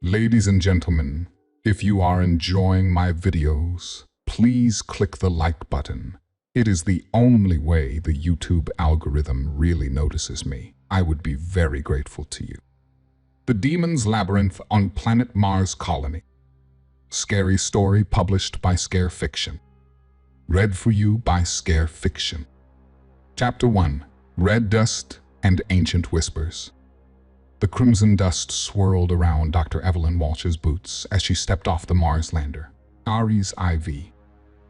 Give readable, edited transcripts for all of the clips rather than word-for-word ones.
Ladies and gentlemen, if you are enjoying my videos, please click the like button. It is the only way the YouTube algorithm really notices me. I would be very grateful to you. The Demon's Labyrinth on Planet Mars Colony. Scary story published by Scare Fiction. Read for you by Scare Fiction. Chapter 1. Red Dust and Ancient Whispers. The crimson dust swirled around Dr. Evelyn Walsh's boots as she stepped off the Mars lander, Ares IV.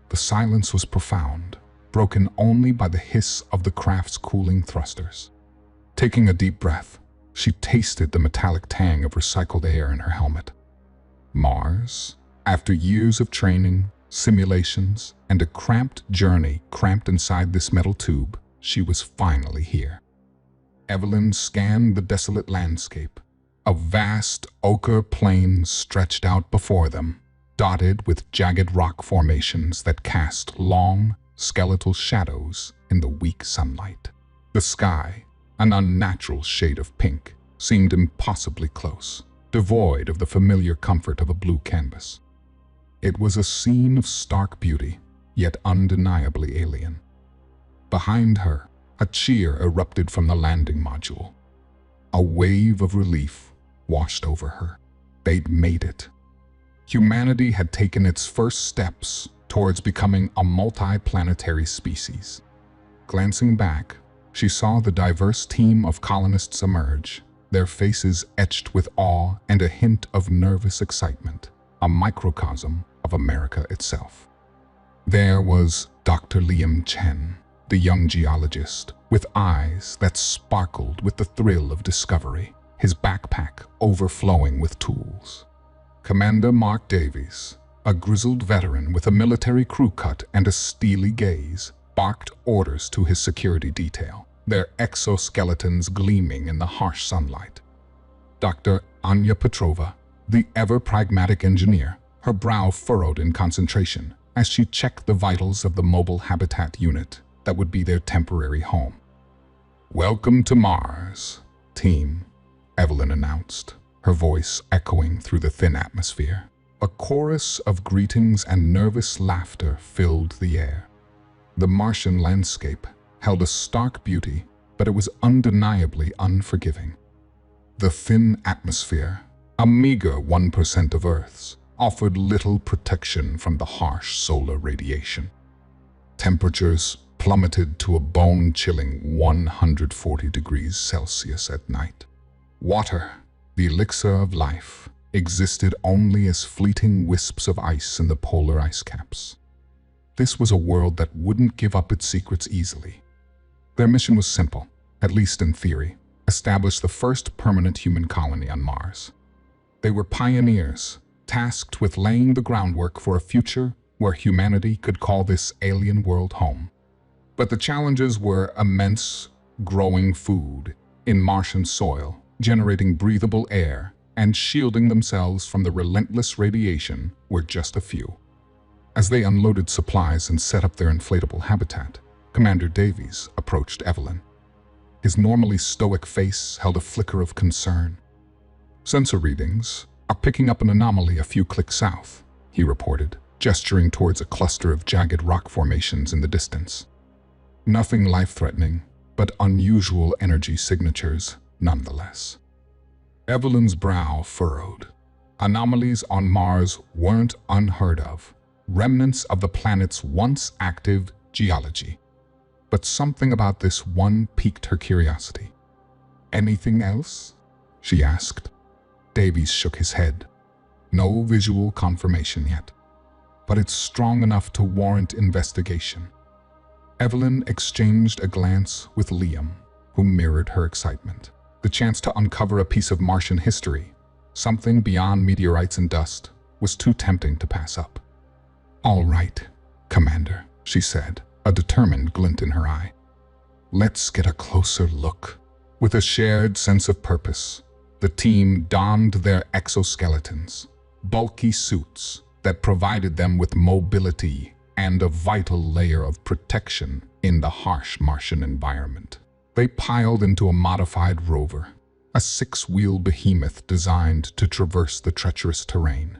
The silence was profound, broken only by the hiss of the craft's cooling thrusters. Taking a deep breath, she tasted the metallic tang of recycled air in her helmet. Mars, after years of training, simulations, and a cramped journey cramped inside this metal tube, she was finally here. Evelyn scanned the desolate landscape. A vast ochre plain stretched out before them, dotted with jagged rock formations that cast long, skeletal shadows in the weak sunlight. The sky, an unnatural shade of pink, seemed impossibly close, devoid of the familiar comfort of a blue canvas. It was a scene of stark beauty, yet undeniably alien. Behind her, a cheer erupted from the landing module. A wave of relief washed over her. They'd made it. Humanity had taken its first steps towards becoming a multi-planetary species. Glancing back, she saw the diverse team of colonists emerge, their faces etched with awe and a hint of nervous excitement, a microcosm of America itself. There was Dr. Liam Chen, the young geologist, with eyes that sparkled with the thrill of discovery, his backpack overflowing with tools. Commander Mark Davies, a grizzled veteran with a military crew cut and a steely gaze, barked orders to his security detail, their exoskeletons gleaming in the harsh sunlight. Dr. Anya Petrova, the ever-pragmatic engineer, her brow furrowed in concentration as she checked the vitals of the mobile habitat unit that would be their temporary home. "Welcome to Mars, team," Evelyn announced, her voice echoing through the thin atmosphere. A chorus of greetings and nervous laughter filled the air. The Martian landscape held a stark beauty, but it was undeniably unforgiving. The thin atmosphere, a meager 1% of Earth's, offered little protection from the harsh solar radiation. Temperatures plummeted to a bone-chilling 140 degrees Celsius at night. Water, the elixir of life, existed only as fleeting wisps of ice in the polar ice caps. This was a world that wouldn't give up its secrets easily. Their mission was simple, at least in theory: establish the first permanent human colony on Mars. They were pioneers, tasked with laying the groundwork for a future where humanity could call this alien world home. But the challenges were immense: growing food in Martian soil, generating breathable air, and shielding themselves from the relentless radiation were just a few. As they unloaded supplies and set up their inflatable habitat, Commander Davies approached Evelyn. His normally stoic face held a flicker of concern. "Sensor readings are picking up an anomaly a few clicks south," he reported, gesturing towards a cluster of jagged rock formations in the distance. Nothing life-threatening, but unusual energy signatures nonetheless. Evelyn's brow furrowed. Anomalies on Mars weren't unheard of, remnants of the planet's once active geology. But something about this one piqued her curiosity. "Anything else?" she asked. Davies shook his head. "No visual confirmation yet, but it's strong enough to warrant investigation." Evelyn exchanged a glance with Liam, who mirrored her excitement. The chance to uncover a piece of Martian history, something beyond meteorites and dust, was too tempting to pass up. "All right, Commander," she said, a determined glint in her eye. "Let's get a closer look." With a shared sense of purpose, the team donned their exoskeletons, bulky suits that provided them with mobility and a vital layer of protection in the harsh Martian environment. They piled into a modified rover, a six-wheel behemoth designed to traverse the treacherous terrain.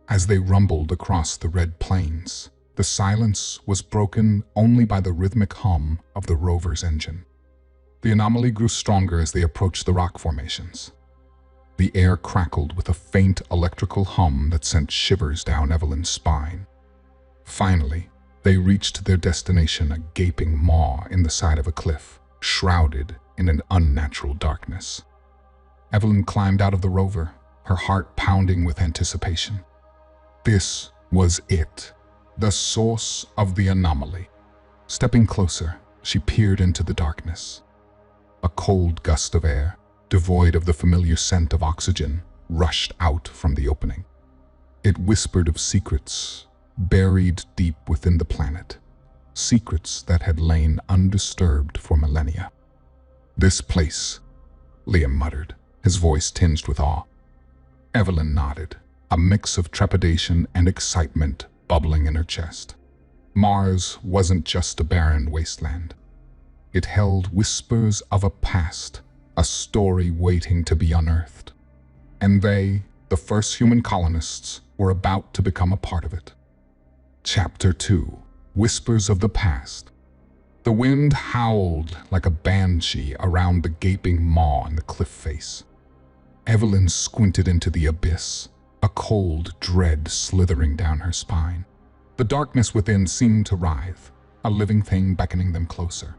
As they rumbled across the red plains, the silence was broken only by the rhythmic hum of the rover's engine. The anomaly grew stronger as they approached the rock formations. The air crackled with a faint electrical hum that sent shivers down Evelyn's spine. Finally, they reached their destination, a gaping maw in the side of a cliff, shrouded in an unnatural darkness. Evelyn climbed out of the rover, her heart pounding with anticipation. This was it, the source of the anomaly. Stepping closer, she peered into the darkness. A cold gust of air, devoid of the familiar scent of oxygen, rushed out from the opening. It whispered of secrets buried deep within the planet, secrets that had lain undisturbed for millennia. "This place," Liam muttered, his voice tinged with awe. Evelyn nodded, a mix of trepidation and excitement bubbling in her chest. Mars wasn't just a barren wasteland. It held whispers of a past, a story waiting to be unearthed. And they, the first human colonists, were about to become a part of it. Chapter 2: Whispers of the Past. The wind howled like a banshee around the gaping maw in the cliff face. Evelyn squinted into the abyss, a cold dread slithering down her spine. The darkness within seemed to writhe, a living thing beckoning them closer.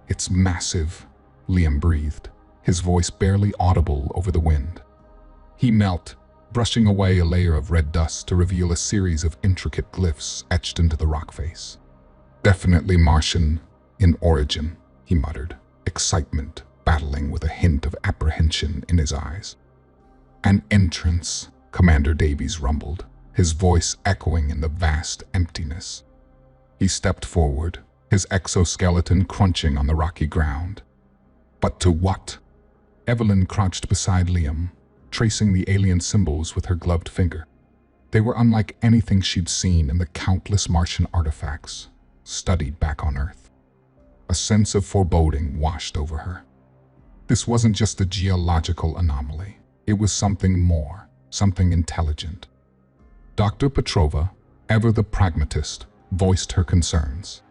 "It's massive," Liam breathed, his voice barely audible over the wind. He knelt, brushing away a layer of red dust to reveal a series of intricate glyphs etched into the rock face. "Definitely Martian in origin," he muttered, excitement battling with a hint of apprehension in his eyes. "An entrance," Commander Davies rumbled, his voice echoing in the vast emptiness. He stepped forward, his exoskeleton crunching on the rocky ground. But to what? Evelyn crouched beside Liam, tracing the alien symbols with her gloved finger. They were unlike anything she'd seen in the countless Martian artifacts studied back on Earth. A sense of foreboding washed over her. This wasn't just a geological anomaly. It was something more, something intelligent. Dr. Petrova, ever the pragmatist, voiced her concerns.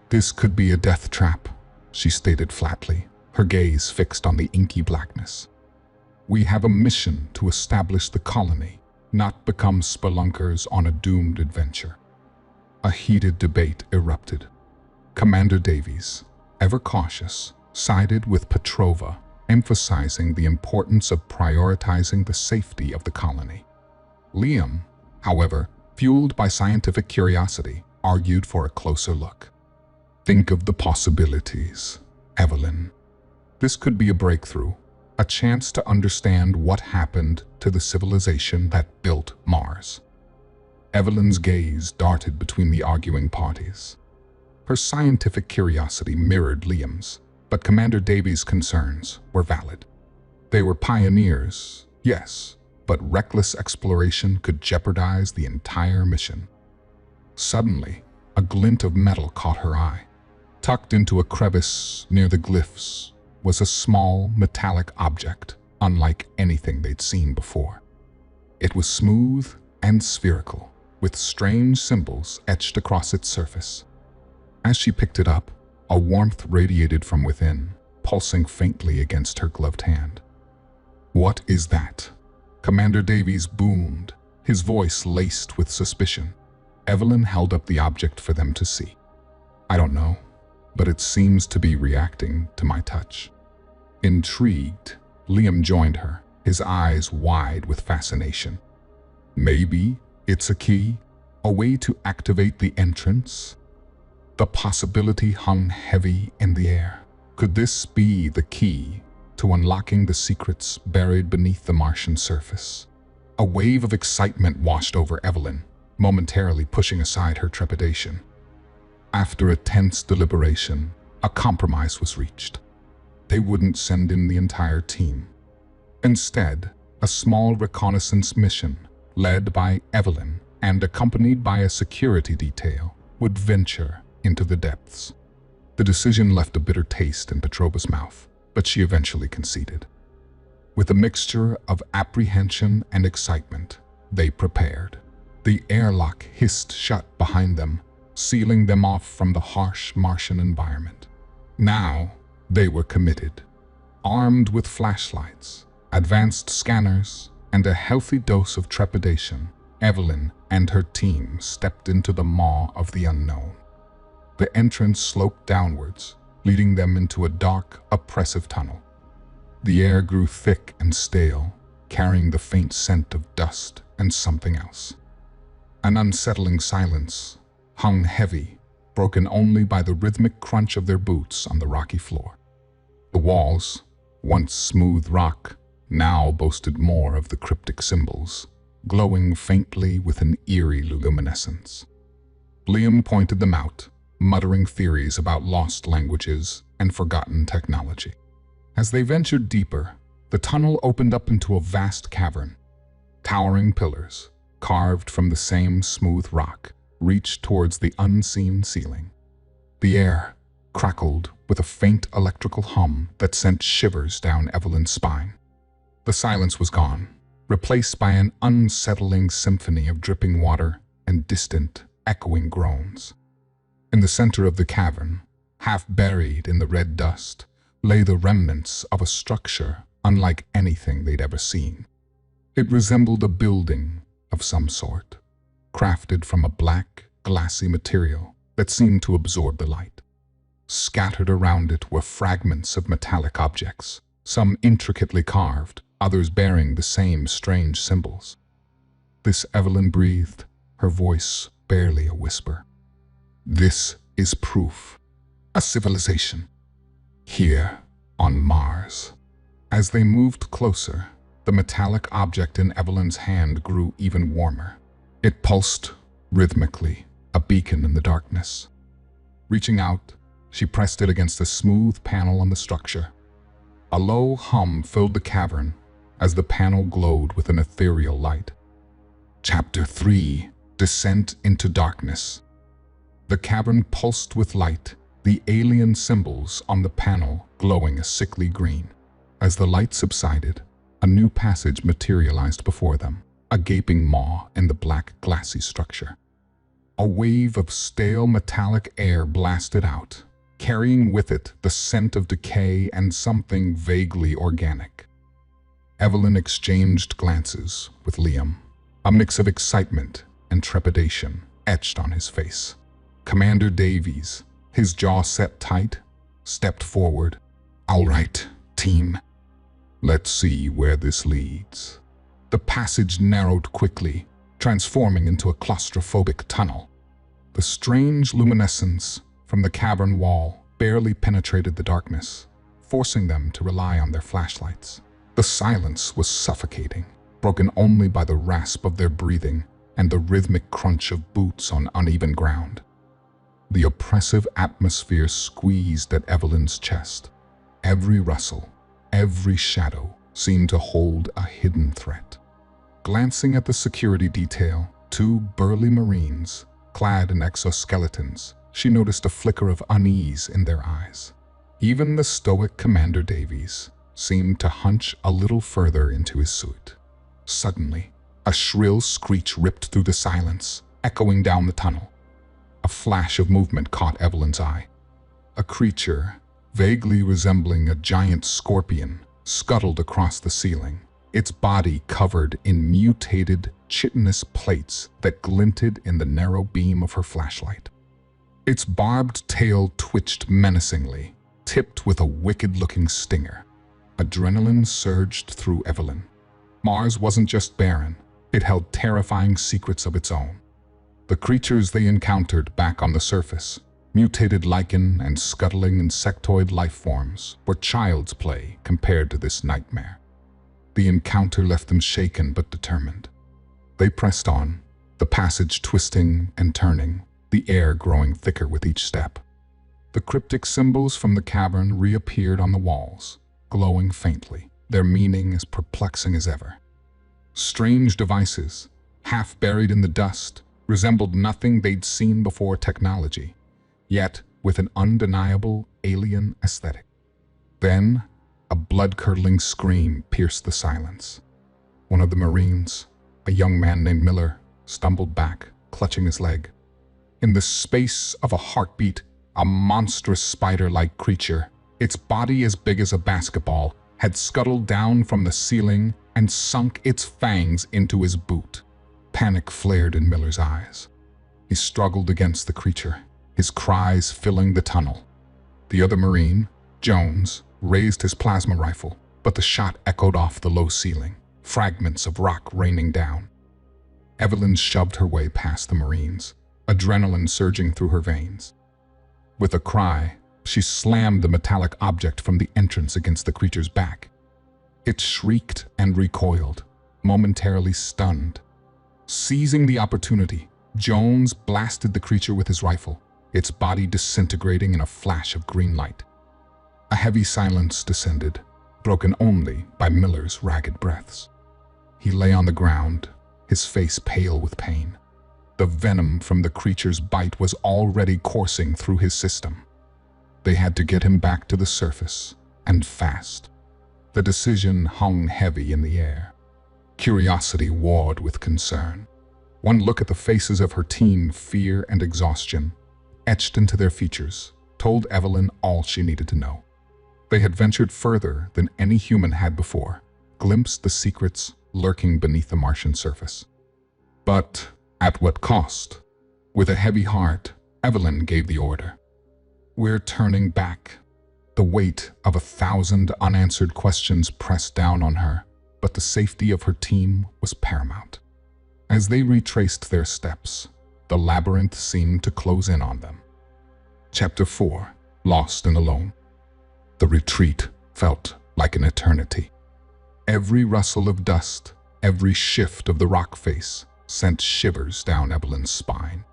"This could be a death trap," she stated flatly, her gaze fixed on the inky blackness. "We have a mission to establish the colony, not become spelunkers on a doomed adventure." A heated debate erupted. Commander Davies, ever cautious, sided with Petrova, emphasizing the importance of prioritizing the safety of the colony. Liam, however, fueled by scientific curiosity, argued for a closer look. "Think of the possibilities, Evelyn. This could be a breakthrough, a chance to understand what happened to the civilization that built Mars." Evelyn's gaze darted between the arguing parties. Her scientific curiosity mirrored Liam's, but Commander Davies' concerns were valid. They were pioneers, yes, but reckless exploration could jeopardize the entire mission. Suddenly, a glint of metal caught her eye. Tucked into a crevice near the glyphs was a small, metallic object, unlike anything they'd seen before. It was smooth and spherical, with strange symbols etched across its surface. As she picked it up, a warmth radiated from within, pulsing faintly against her gloved hand. "What is that?" Commander Davies boomed, his voice laced with suspicion. Evelyn held up the object for them to see. "I don't know, but it seems to be reacting to my touch." Intrigued, Liam joined her, his eyes wide with fascination. "Maybe it's a key, a way to activate the entrance?" The possibility hung heavy in the air. Could this be the key to unlocking the secrets buried beneath the Martian surface? A wave of excitement washed over Evelyn, momentarily pushing aside her trepidation. After a tense deliberation, a compromise was reached. They wouldn't send in the entire team. Instead, a small reconnaissance mission, led by Evelyn and accompanied by a security detail, would venture into the depths. The decision left a bitter taste in Petrova's mouth, but she eventually conceded. With a mixture of apprehension and excitement, they prepared. The airlock hissed shut behind them, sealing them off from the harsh Martian environment. Now, they were committed. Armed with flashlights, advanced scanners, and a healthy dose of trepidation, Evelyn and her team stepped into the maw of the unknown. The entrance sloped downwards, leading them into a dark, oppressive tunnel. The air grew thick and stale, carrying the faint scent of dust and something else. An unsettling silence hung heavy, broken only by the rhythmic crunch of their boots on the rocky floor. The walls, once smooth rock, now boasted more of the cryptic symbols, glowing faintly with an eerie luminescence. Liam pointed them out, muttering theories about lost languages and forgotten technology. As they ventured deeper, the tunnel opened up into a vast cavern. Towering pillars, carved from the same smooth rock, reached towards the unseen ceiling. The air crackled with a faint electrical hum that sent shivers down Evelyn's spine. The silence was gone, replaced by an unsettling symphony of dripping water and distant, echoing groans. In the center of the cavern, half buried in the red dust, lay the remnants of a structure unlike anything they'd ever seen. It resembled a building of some sort, crafted from a black, glassy material that seemed to absorb the light. Scattered around it were fragments of metallic objects, some intricately carved, others bearing the same strange symbols. This Evelyn breathed, her voice barely a whisper. This is proof. A civilization. Here on Mars. As they moved closer, the metallic object in Evelyn's hand grew even warmer. It pulsed rhythmically, a beacon in the darkness. Reaching out, she pressed it against the smooth panel on the structure. A low hum filled the cavern as the panel glowed with an ethereal light. Chapter 3: Descent into Darkness. The cavern pulsed with light, the alien symbols on the panel glowing a sickly green. As the light subsided, a new passage materialized before them, a gaping maw in the black, glassy structure. A wave of stale metallic air blasted out, carrying with it the scent of decay and something vaguely organic. Evelyn exchanged glances with Liam, a mix of excitement and trepidation etched on his face. Commander Davies, his jaw set tight, stepped forward. "All right, team. Let's see where this leads." The passage narrowed quickly, transforming into a claustrophobic tunnel. The strange luminescence from the cavern wall barely penetrated the darkness, forcing them to rely on their flashlights. The silence was suffocating, broken only by the rasp of their breathing and the rhythmic crunch of boots on uneven ground. The oppressive atmosphere squeezed at Evelyn's chest. Every rustle, every shadow seemed to hold a hidden threat. Glancing at the security detail, two burly Marines, clad in exoskeletons, she noticed a flicker of unease in their eyes. Even the stoic Commander Davies seemed to hunch a little further into his suit. Suddenly, a shrill screech ripped through the silence, echoing down the tunnel. A flash of movement caught Evelyn's eye. A creature, vaguely resembling a giant scorpion, scuttled across the ceiling, its body covered in mutated, chitinous plates that glinted in the narrow beam of her flashlight. Its barbed tail twitched menacingly, tipped with a wicked-looking stinger. Adrenaline surged through Evelyn. Mars wasn't just barren, it held terrifying secrets of its own. The creatures they encountered back on the surface, mutated lichen and scuttling insectoid life forms, were child's play compared to this nightmare. The encounter left them shaken but determined. They pressed on, the passage twisting and turning, the air growing thicker with each step. The cryptic symbols from the cavern reappeared on the walls, glowing faintly, their meaning as perplexing as ever. Strange devices, half buried in the dust, resembled nothing they'd seen before technology, yet with an undeniable alien aesthetic. Then, A blood-curdling scream pierced the silence. One of the Marines, a young man named Miller, stumbled back, clutching his leg. In the space of a heartbeat, a monstrous spider-like creature, its body as big as a basketball, had scuttled down from the ceiling and sunk its fangs into his boot. Panic flared in Miller's eyes. He struggled against the creature, his cries filling the tunnel. The other Marine, Jones, raised his plasma rifle, but the shot echoed off the low ceiling, fragments of rock raining down. Evelyn shoved her way past the Marines, adrenaline surging through her veins. With a cry, she slammed the metallic object from the entrance against the creature's back. It shrieked and recoiled, momentarily stunned. Seizing the opportunity, Jones blasted the creature with his rifle, its body disintegrating in a flash of green light. A heavy silence descended, broken only by Miller's ragged breaths. He lay on the ground, his face pale with pain. The venom from the creature's bite was already coursing through his system. They had to get him back to the surface, and fast. The decision hung heavy in the air. Curiosity warred with concern. One look at the faces of her team, fear and exhaustion, etched into their features, told Evelyn all she needed to know. They had ventured further than any human had before, glimpsed the secrets lurking beneath the Martian surface. But at what cost? With a heavy heart, Evelyn gave the order. "We're turning back." The weight of 1,000 unanswered questions pressed down on her, but the safety of her team was paramount. As they retraced their steps, the labyrinth seemed to close in on them. Chapter 4. Lost and Alone. The retreat felt like an eternity. Every rustle of dust, every shift of the rock face, sent shivers down Evelyn's spine.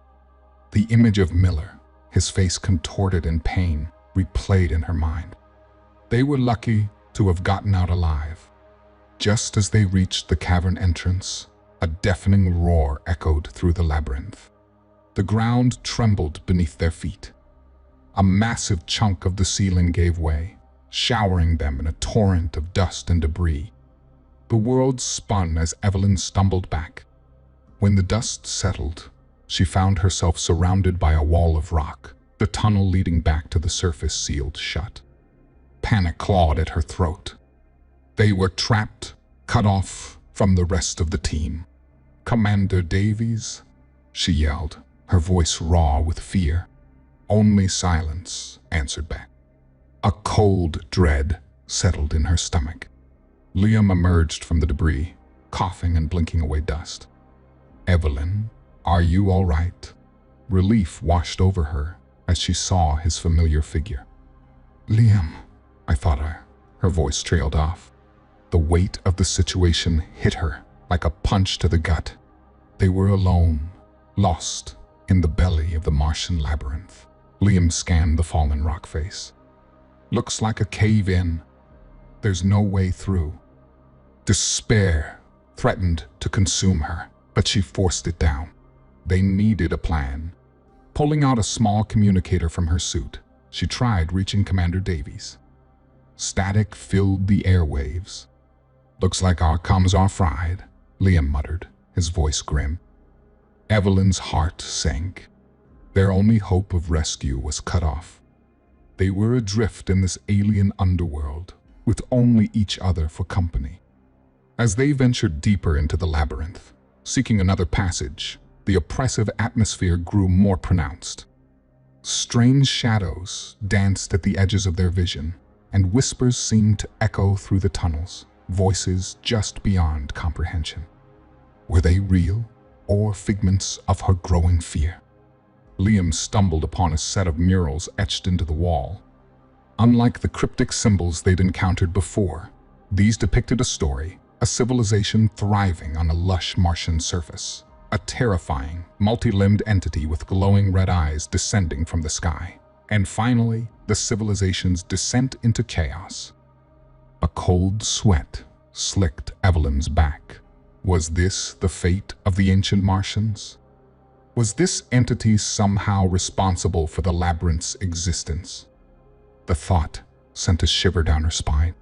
The image of Miller, his face contorted in pain, replayed in her mind. They were lucky to have gotten out alive. Just as they reached the cavern entrance, a deafening roar echoed through the labyrinth. The ground trembled beneath their feet. A massive chunk of the ceiling gave way, showering them in a torrent of dust and debris. The world spun as Evelyn stumbled back. When the dust settled, she found herself surrounded by a wall of rock, the tunnel leading back to the surface sealed shut. Panic clawed at her throat. They were trapped, cut off from the rest of the team. "Commander Davies," she yelled, her voice raw with fear. Only silence answered back. A cold dread settled in her stomach. Liam emerged from the debris, coughing and blinking away dust. "Evelyn, are you all right?" Relief washed over her as she saw his familiar figure. "Liam, I thought her voice trailed off. The weight of the situation hit her like a punch to the gut. They were alone, lost in the belly of the Martian labyrinth. Liam scanned the fallen rock face. "Looks like a cave-in. There's no way through." Despair threatened to consume her, but she forced it down. They needed a plan. Pulling out a small communicator from her suit, she tried reaching Commander Davies. Static filled the airwaves. "Looks like our comms are fried," Liam muttered, his voice grim. Evelyn's heart sank. Their only hope of rescue was cut off. They were adrift in this alien underworld, with only each other for company. As they ventured deeper into the labyrinth, seeking another passage, the oppressive atmosphere grew more pronounced. Strange shadows danced at the edges of their vision, and whispers seemed to echo through the tunnels, voices just beyond comprehension. Were they real, or figments of her growing fear? Liam stumbled upon a set of murals etched into the wall. Unlike the cryptic symbols they'd encountered before, these depicted a story, a civilization thriving on a lush Martian surface, a terrifying, multi-limbed entity with glowing red eyes descending from the sky, and finally, the civilization's descent into chaos. A cold sweat slicked Evelyn's back. Was this the fate of the ancient Martians? Was this entity somehow responsible for the labyrinth's existence? The thought sent a shiver down her spine.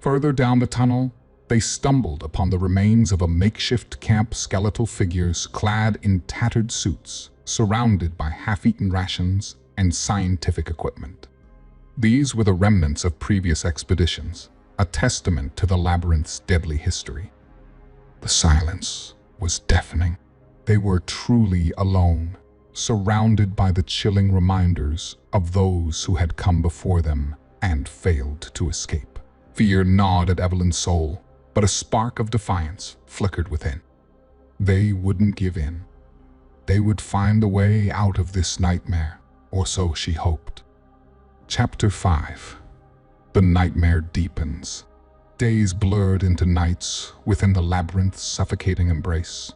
Further down the tunnel, they stumbled upon the remains of a makeshift camp, skeletal figures clad in tattered suits, surrounded by half-eaten rations and scientific equipment. These were the remnants of previous expeditions, a testament to the labyrinth's deadly history. The silence was deafening. They were truly alone, surrounded by the chilling reminders of those who had come before them and failed to escape. Fear gnawed at Evelyn's soul, but a spark of defiance flickered within. They wouldn't give in. They would find a way out of this nightmare, or so she hoped. Chapter 5. The nightmare deepens. Days blurred into nights within the labyrinth's suffocating embrace.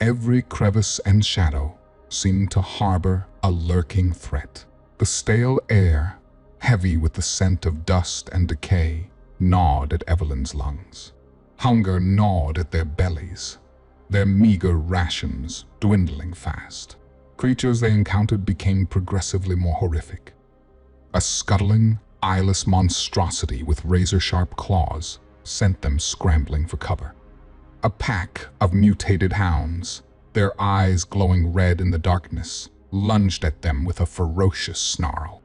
Every crevice and shadow seemed to harbor a lurking threat. The stale air, heavy with the scent of dust and decay, gnawed at Evelyn's lungs. Hunger gnawed at their bellies, their meager rations dwindling fast. Creatures they encountered became progressively more horrific. A scuttling, eyeless monstrosity with razor-sharp claws sent them scrambling for cover. A pack of mutated hounds, their eyes glowing red in the darkness, lunged at them with a ferocious snarl.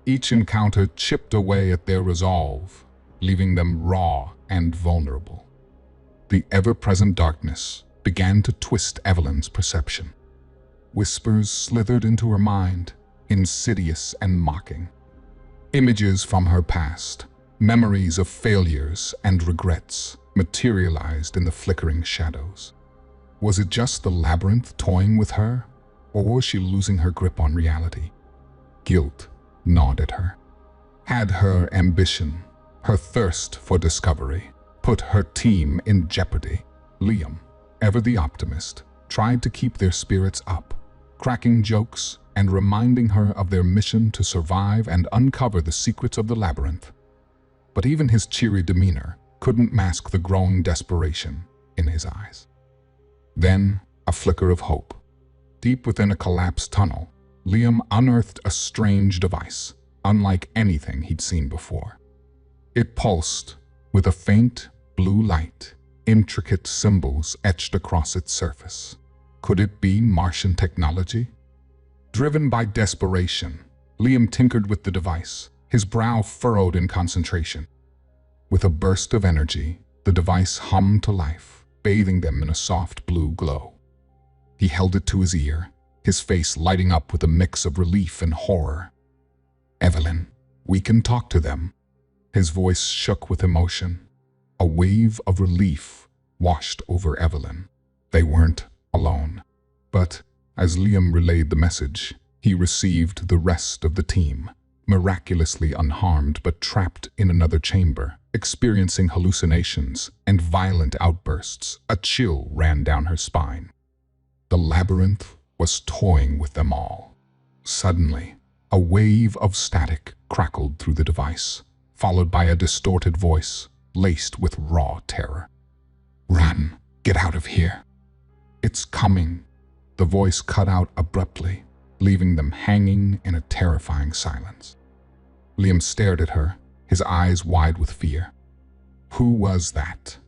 Each encounter chipped away at their resolve, leaving them raw and vulnerable. The ever-present darkness began to twist Evelyn's perception. Whispers slithered into her mind, insidious and mocking. Images from her past, memories of failures and regrets, materialized in the flickering shadows. Was it just the labyrinth toying with her, or was she losing her grip on reality? Guilt gnawed at her. Had her ambition, her thirst for discovery, put her team in jeopardy? Liam, ever the optimist, tried to keep their spirits up, cracking jokes and reminding her of their mission to survive and uncover the secrets of the labyrinth. But even his cheery demeanor couldn't mask the growing desperation in his eyes. Then, a flicker of hope. Deep within a collapsed tunnel, Liam unearthed a strange device, unlike anything he'd seen before. It pulsed with a faint blue light, intricate symbols etched across its surface. Could it be Martian technology? Driven by desperation, Liam tinkered with the device, his brow furrowed in concentration. With a burst of energy, the device hummed to life, bathing them in a soft blue glow. He held it to his ear, his face lighting up with a mix of relief and horror. "Evelyn, we can talk to them." His voice shook with emotion. A wave of relief washed over Evelyn. They weren't alone. But as Liam relayed the message, he received the rest of the team, miraculously unharmed but trapped in another chamber, experiencing hallucinations and violent outbursts. A chill ran down her spine. The labyrinth was toying with them all. Suddenly, a wave of static crackled through the device, followed by a distorted voice laced with raw terror. "Run! Get out of here!" "It's coming!" The voice cut out abruptly, leaving them hanging in a terrifying silence. Liam stared at her, his eyes wide with fear. "Who was that?"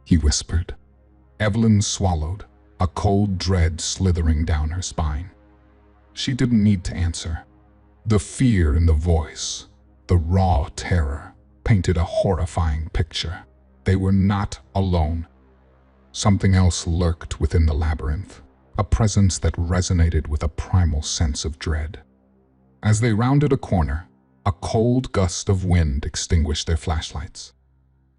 he whispered. Evelyn swallowed, a cold dread slithering down her spine. She didn't need to answer. The fear in the voice, the raw terror, painted a horrifying picture. They were not alone. Something else lurked within the labyrinth, a presence that resonated with a primal sense of dread. As they rounded a corner, a cold gust of wind extinguished their flashlights.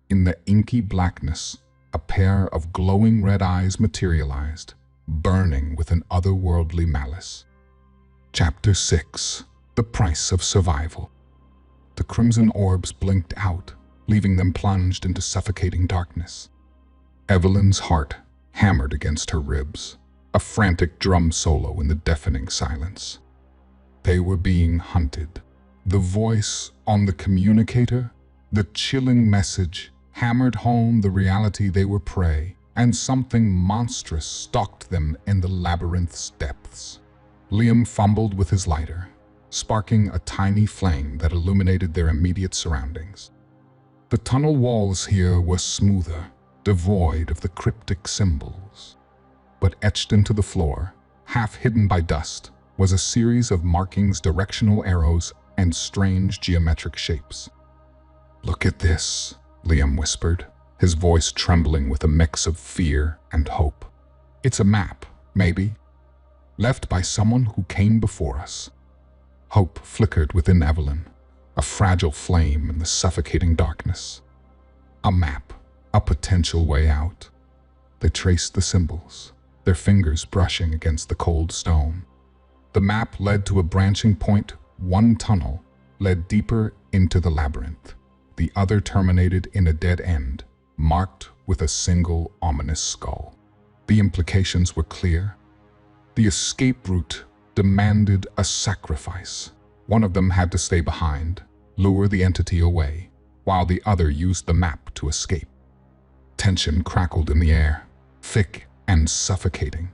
In the inky blackness, a pair of glowing red eyes materialized, burning with an otherworldly malice. Chapter 6. The Price of Survival. The crimson orbs blinked out, leaving them plunged into suffocating darkness. Evelyn's heart hammered against her ribs, a frantic drum solo in the deafening silence. They were being hunted. The voice on the communicator, the chilling message, hammered home the reality they were prey, and something monstrous stalked them in the labyrinth's depths. Liam fumbled with his lighter, sparking a tiny flame that illuminated their immediate surroundings. The The tunnel walls here were smoother, devoid of the cryptic symbols. But etched into the floor, half hidden by dust, was a series of markings, directional arrows, and strange geometric shapes. "Look at this," Liam whispered, his voice trembling with a mix of fear and hope. "It's a map, maybe, left by someone who came before us." Hope flickered within Evelyn, a fragile flame in the suffocating darkness. A map, a potential way out. They traced the symbols, their fingers brushing against the cold stone. The map led to a branching point. One tunnel led deeper into the labyrinth. The other terminated in a dead end, marked with a single ominous skull. The implications were clear. The escape route demanded a sacrifice. One of them had to stay behind, lure the entity away, while the other used the map to escape. Tension crackled in the air, thick and suffocating.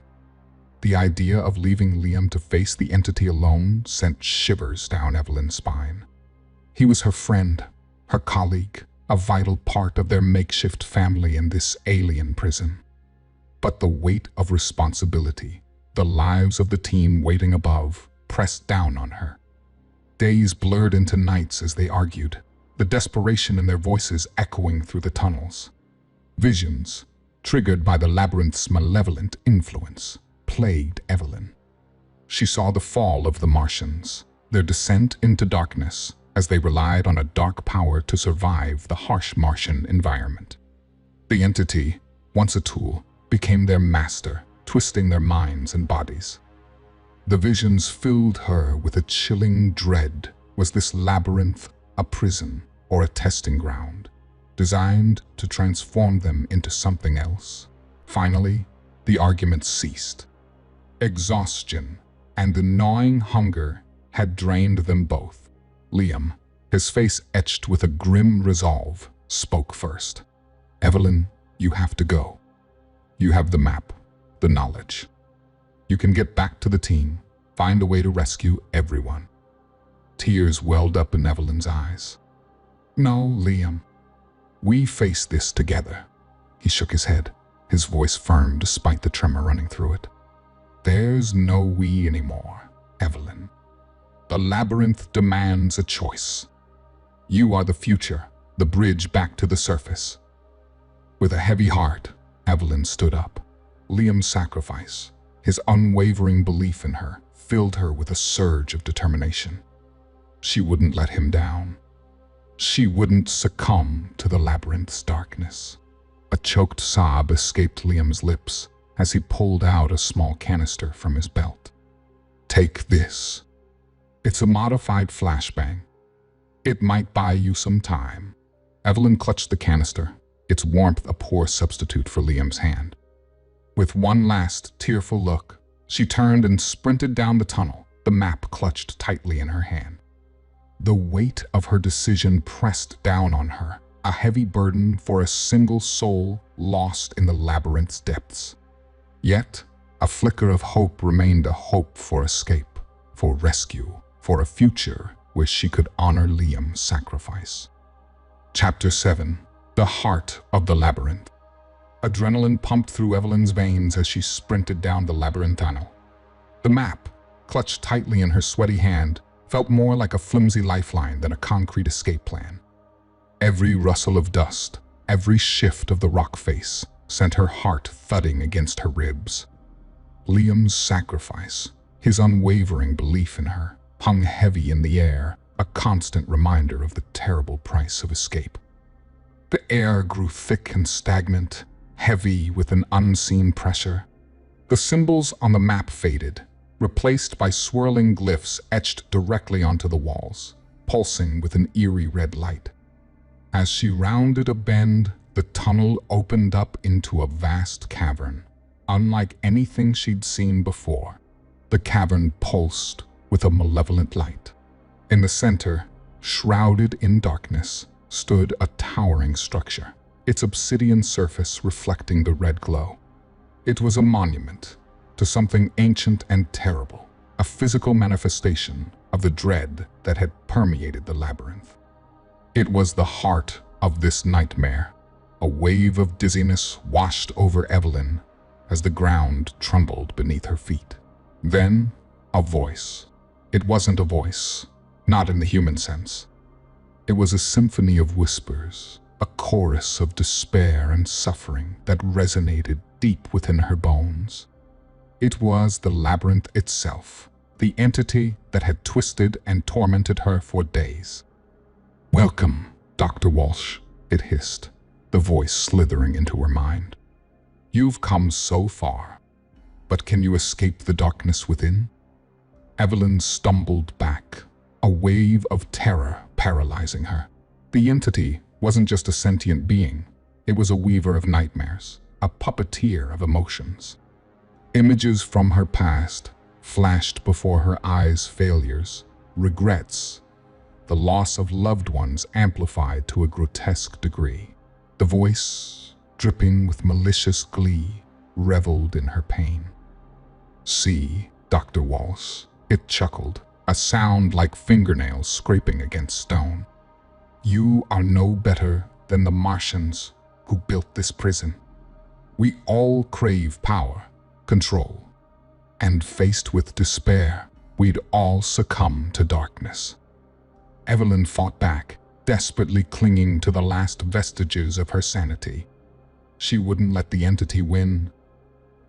The idea of leaving Liam to face the entity alone sent shivers down Evelyn's spine. He was her friend, her colleague, a vital part of their makeshift family in this alien prison. But the weight of responsibility, the lives of the team waiting above, pressed down on her. Days blurred into nights as they argued, the desperation in their voices echoing through the tunnels. Visions, triggered by the labyrinth's malevolent influence, plagued Evelyn. She saw the fall of the Martians, their descent into darkness, as they relied on a dark power to survive the harsh Martian environment. The entity, once a tool, became their master, twisting their minds and bodies. The visions filled her with a chilling dread. Was this labyrinth a prison or a testing ground, designed to transform them into something else? Finally, the argument ceased. Exhaustion and the gnawing hunger had drained them both. Liam, his face etched with a grim resolve, spoke first. "Evelyn, you have to go. You have the map, the knowledge. You can get back to the team, find a way to rescue everyone." Tears welled up in Evelyn's eyes. "No, Liam. We face this together." He shook his head, his voice firm despite the tremor running through it. "There's no we anymore, Evelyn. The labyrinth demands a choice. You are the future, the bridge back to the surface." With a heavy heart, Evelyn stood up. Liam's sacrifice, his unwavering belief in her, filled her with a surge of determination. She wouldn't let him down. She wouldn't succumb to the labyrinth's darkness. A choked sob escaped Liam's lips as he pulled out a small canister from his belt. "Take this. It's a modified flashbang. It might buy you some time." Evelyn clutched the canister, its warmth a poor substitute for Liam's hand. With one last tearful look, she turned and sprinted down the tunnel, the map clutched tightly in her hand. The weight of her decision pressed down on her, a heavy burden for a single soul lost in the labyrinth's depths. Yet, a flicker of hope remained, a hope for escape, for rescue, for a future where she could honor Liam's sacrifice. Chapter 7. The Heart of the Labyrinth. Adrenaline pumped through Evelyn's veins as she sprinted down the labyrinth tunnel. The map, clutched tightly in her sweaty hand, felt more like a flimsy lifeline than a concrete escape plan. Every rustle of dust, every shift of the rock face, sent her heart thudding against her ribs. Liam's sacrifice, his unwavering belief in her, hung heavy in the air, a constant reminder of the terrible price of escape. The air grew thick and stagnant, heavy with an unseen pressure. The symbols on the map faded, replaced by swirling glyphs etched directly onto the walls, pulsing with an eerie red light. As she rounded a bend, the tunnel opened up into a vast cavern, unlike anything she'd seen before. The cavern pulsed with a malevolent light. In the center, shrouded in darkness, stood a towering structure, its obsidian surface reflecting the red glow. It was a monument to something ancient and terrible, a physical manifestation of the dread that had permeated the labyrinth. It was the heart of this nightmare. A wave of dizziness washed over Evelyn as the ground trembled beneath her feet. Then, a voice. It wasn't a voice, not in the human sense. It was a symphony of whispers, a chorus of despair and suffering that resonated deep within her bones. It was the Labyrinth itself, the entity that had twisted and tormented her for days. "Welcome, Dr. Walsh," it hissed, the voice slithering into her mind. "You've come so far, but can you escape the darkness within?" Evelyn stumbled back, a wave of terror paralyzing her. The entity wasn't just a sentient being, it was a weaver of nightmares, a puppeteer of emotions. Images from her past flashed before her eyes: failures, regrets, the loss of loved ones amplified to a grotesque degree. The voice, dripping with malicious glee, reveled in her pain. "See, Dr. Walsh," it chuckled, a sound like fingernails scraping against stone. "You are no better than the Martians who built this prison. We all crave power, control, and faced with despair, we'd all succumb to darkness." Evelyn fought back, desperately clinging to the last vestiges of her sanity. She wouldn't let the entity win.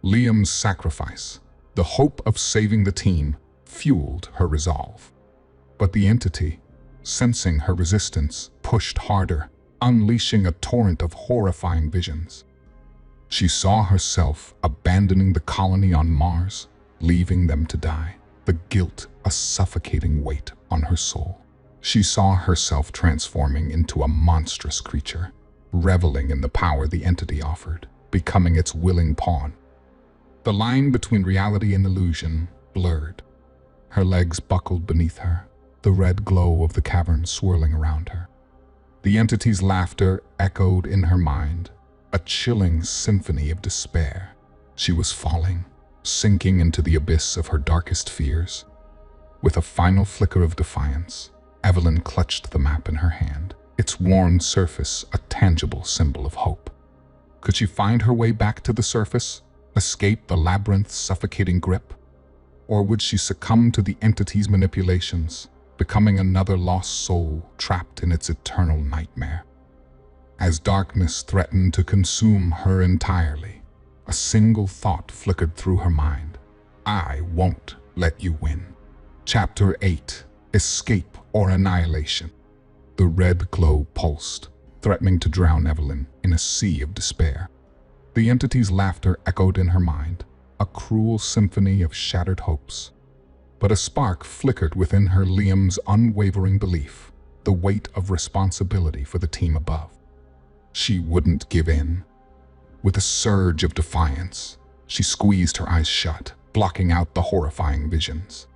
Liam's sacrifice, the hope of saving the team, fueled her resolve. But the entity, sensing her resistance, pushed harder, unleashing a torrent of horrifying visions. She saw herself abandoning the colony on Mars, leaving them to die, the guilt a suffocating weight on her soul. She saw herself transforming into a monstrous creature, reveling in the power the entity offered, becoming its willing pawn. The line between reality and illusion blurred. Her legs buckled beneath her, the red glow of the cavern swirling around her. The entity's laughter echoed in her mind, a chilling symphony of despair. She was falling, sinking into the abyss of her darkest fears. With a final flicker of defiance, Evelyn clutched the map in her hand, its worn surface a tangible symbol of hope. Could she find her way back to the surface, escape the labyrinth's suffocating grip? Or would she succumb to the entity's manipulations, becoming another lost soul trapped in its eternal nightmare? As darkness threatened to consume her entirely, a single thought flickered through her mind: "I won't let you win." Chapter 8: Escape or Annihilation. The red glow pulsed, threatening to drown Evelyn in a sea of despair. The entity's laughter echoed in her mind, a cruel symphony of shattered hopes. But a spark flickered within her: Liam's unwavering belief, the weight of responsibility for the team above. She wouldn't give in. With a surge of defiance, she squeezed her eyes shut, blocking out the horrifying visions.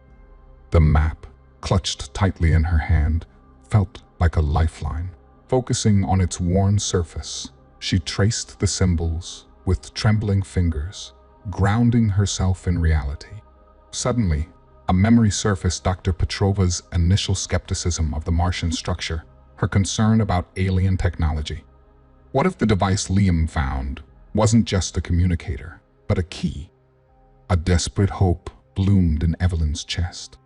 The map, clutched tightly in her hand, felt like a lifeline. Focusing on its worn surface, she traced the symbols with trembling fingers, grounding herself in reality. Suddenly, a memory surfaced: Dr. Petrova's initial skepticism of the Martian structure, her concern about alien technology. What if the device Liam found wasn't just a communicator, but a key? A desperate hope bloomed in Evelyn's chest.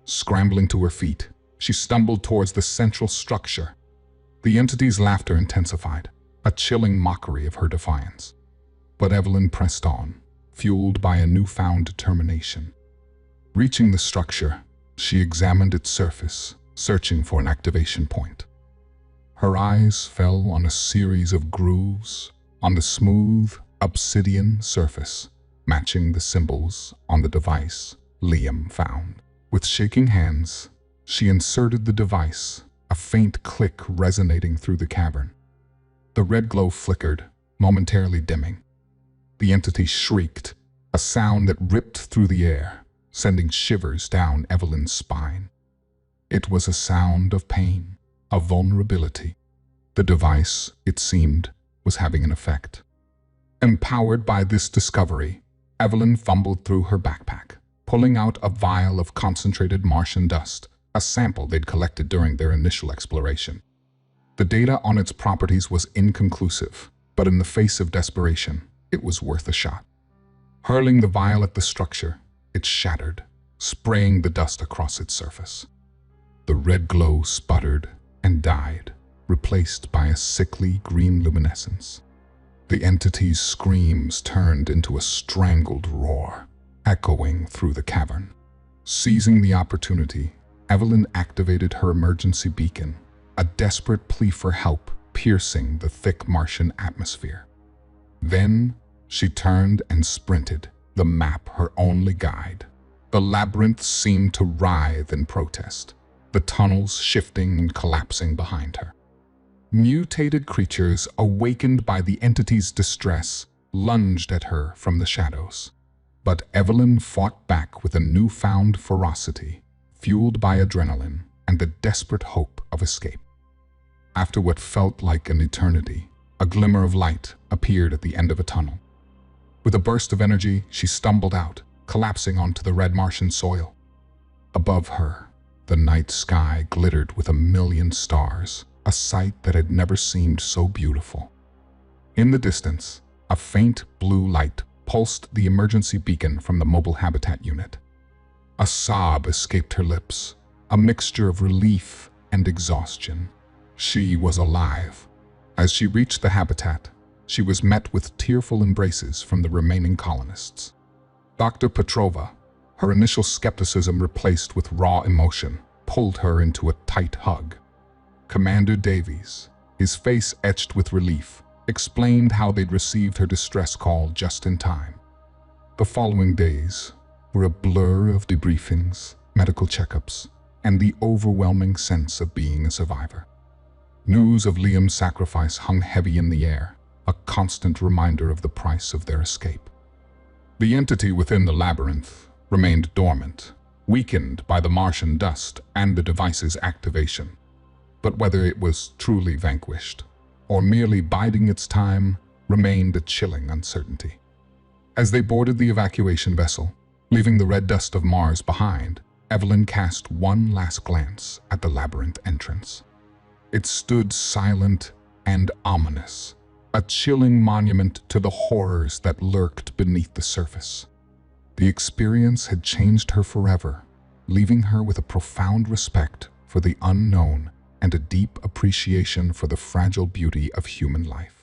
Scrambling to her feet, she stumbled towards the central structure. The entity's laughter intensified, a chilling mockery of her defiance. But Evelyn pressed on, fueled by a newfound determination. Reaching the structure, she examined its surface, searching for an activation point. Her eyes fell on a series of grooves on the smooth, obsidian surface, matching the symbols on the device Liam found. With shaking hands, she inserted the device, a faint click resonating through the cavern. The red glow flickered, momentarily dimming. The entity shrieked, a sound that ripped through the air, sending shivers down Evelyn's spine. It was a sound of pain, of vulnerability. The device, it seemed, was having an effect. Empowered by this discovery, Evelyn fumbled through her backpack, pulling out a vial of concentrated Martian dust, a sample they'd collected during their initial exploration. The data on its properties was inconclusive, but in the face of desperation, it was worth a shot. Hurling the vial at the structure, it shattered, spraying the dust across its surface. The red glow sputtered and died, replaced by a sickly green luminescence. The entity's screams turned into a strangled roar, echoing through the cavern. Seizing the opportunity, Evelyn activated her emergency beacon, a desperate plea for help piercing the thick Martian atmosphere. Then she turned and sprinted, the map her only guide. The labyrinth seemed to writhe in protest, the tunnels shifting and collapsing behind her. Mutated creatures, awakened by the entity's distress, lunged at her from the shadows. But Evelyn fought back with a newfound ferocity, fueled by adrenaline and the desperate hope of escape. After what felt like an eternity, a glimmer of light appeared at the end of a tunnel. With a burst of energy, she stumbled out, collapsing onto the red Martian soil. Above her, the night sky glittered with 1,000,000 stars, a sight that had never seemed so beautiful. In the distance, a faint blue light pulsed the emergency beacon from the mobile habitat unit. A sob escaped her lips, a mixture of relief and exhaustion. She was alive. As she reached the habitat, she was met with tearful embraces from the remaining colonists. Dr. Petrova, her initial skepticism replaced with raw emotion, pulled her into a tight hug. Commander Davies, his face etched with relief, explained how they'd received her distress call just in time. The following days were a blur of debriefings, medical checkups, and the overwhelming sense of being a survivor. News of Liam's sacrifice hung heavy in the air, a constant reminder of the price of their escape. The entity within the labyrinth remained dormant, weakened by the Martian dust and the device's activation. But whether it was truly vanquished, or merely biding its time, remained a chilling uncertainty. As they boarded the evacuation vessel, leaving the red dust of Mars behind, Evelyn cast one last glance at the labyrinth entrance. It stood silent and ominous, a chilling monument to the horrors that lurked beneath the surface. The experience had changed her forever, leaving her with a profound respect for the unknown and a deep appreciation for the fragile beauty of human life.